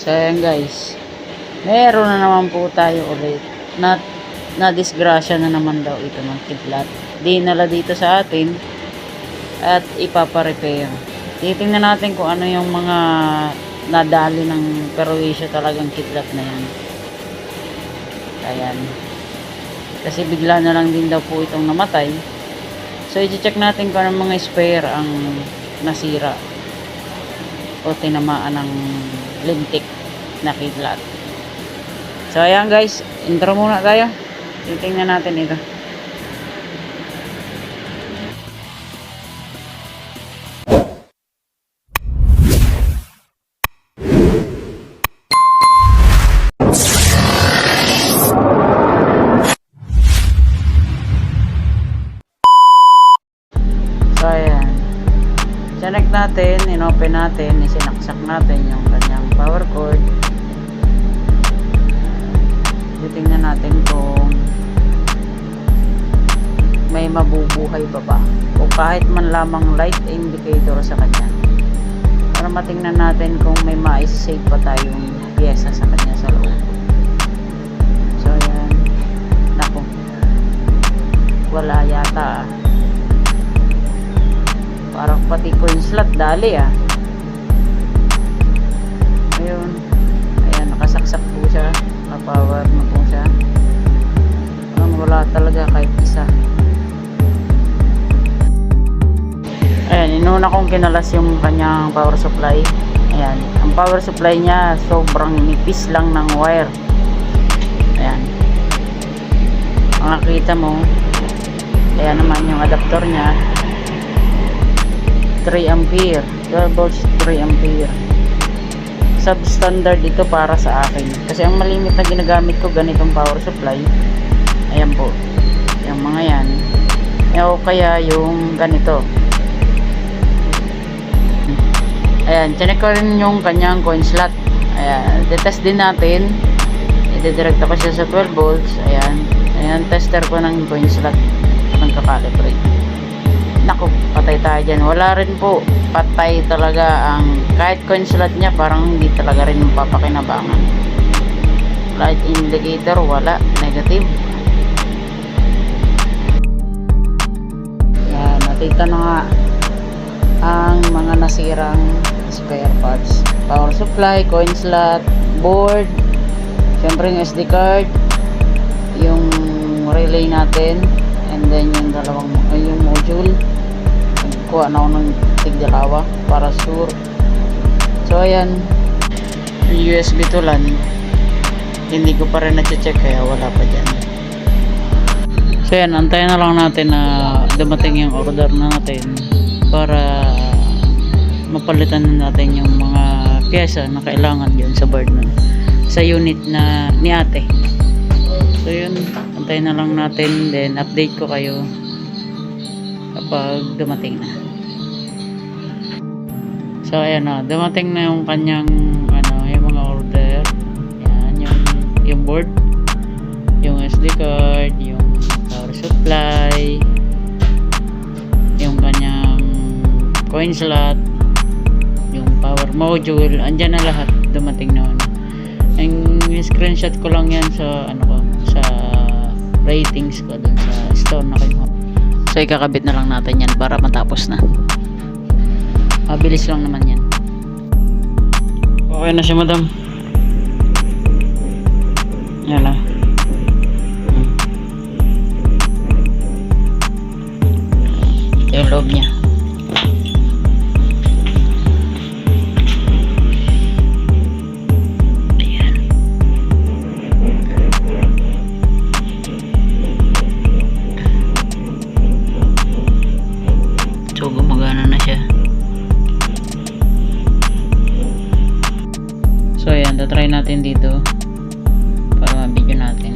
So ayan guys, meron na naman po tayo ulit na disgrasya na naman daw ito ng kidlat. Dinala dito sa atin at ipapa-repair. Titingnan natin kung ano yung mga nadali ng perwisyo talagang kidlat na yan. Ayan. Kasi bigla na lang din daw po itong namatay. So i-check natin kung anong mga spare ang nasira o tinamaan ng lintik na kidlat. So ayan guys, intro muna tayo. Titingnan natin ito. So ayan, connect natin, inopen natin, isinaksak natin yung kanyang power cord. Titingnan natin kung may mabubuhay pa ba o kahit man lamang light indicator sa kanya, para matingnan natin kung may ma-save pa tayong pyesa sa kanya sa loob. So ayan, naku, wala yata. Parang pati coin slot dali ayun, ayan, nakasaksak po siya, na-power na po siya. Parang wala talaga kahit isa. Ayan, inuna kong kinalas yung kanyang power supply. Ayan, ang power supply niya sobrang nipis lang ng wire. Ayan, ang nakita mo, ayan naman yung adapter niya, 3 ampere, 12 volts, 3 ampere. Substandard ito para sa akin. Kasi ang malimit na ginagamit ko ganitong power supply. Ayan po. Yung mga yan. O kaya yung ganito. Ayan. Chinek ko rin yung kanyang coin slot. Ayan. Detest din natin. Ididirekta ko siya sa 12 volts. Ayan. Ayan. Tester ko ng coin slot. Nagkakalibrate. Naku, patay tayo dyan. Wala rin po, patay talaga ang kahit coin slot nya, parang hindi talaga rin papakinabangan. Light indicator, wala, negative. Yan, nakita na nga ang mga nasirang spare parts. Power supply, coin slot, board, syempre yung SD card, yung relay natin, and then yung dalawang, yung module. Kuha na ako ng tigdalawa para sure. So ayan, USB to LAN, hindi ko pa rin na-check kaya wala pa dyan. So ayan, antayin na lang natin na dumating yung order na natin para mapalitan na natin yung mga pyesa na kailangan yun sa board na, sa unit na ni ate. So yun, antayin na lang natin, then update ko kayo kapag dumating na. So ayan na, dumating na yung kanyang yung mga order. Ayan, yung board, yung SD card, yung power supply, yung kanyang coin slot, yung power module, andyan na lahat, dumating na. Yung screenshot ko lang yan sa sa ratings ko dun sa store na kinuha. So ikakabit na lang natin yan para matapos na. Mabilis lang naman yan. Okay na siya, madam. Yan lang. Ito yung loob niya. So gumagana na siya. So ayan, try natin dito para ma-video natin.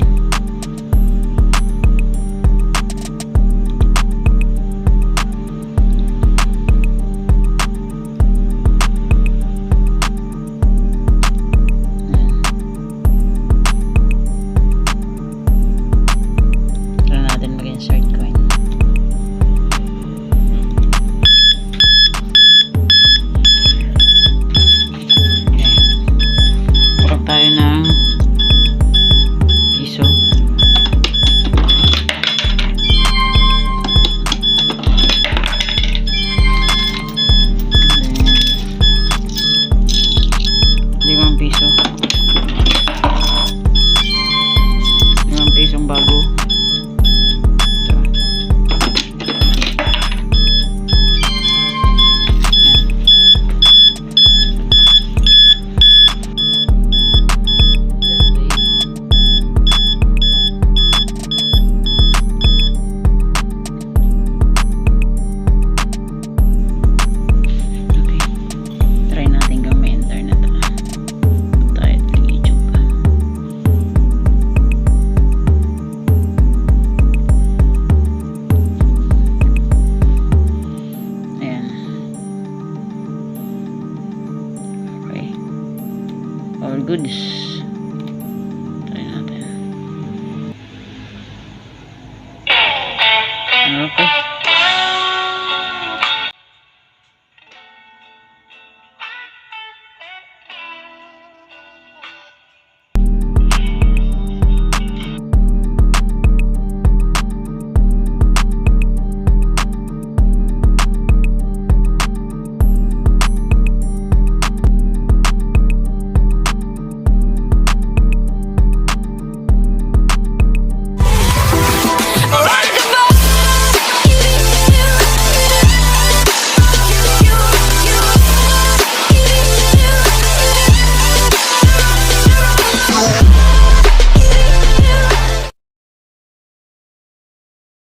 Try natin mag-insert coin. all goods.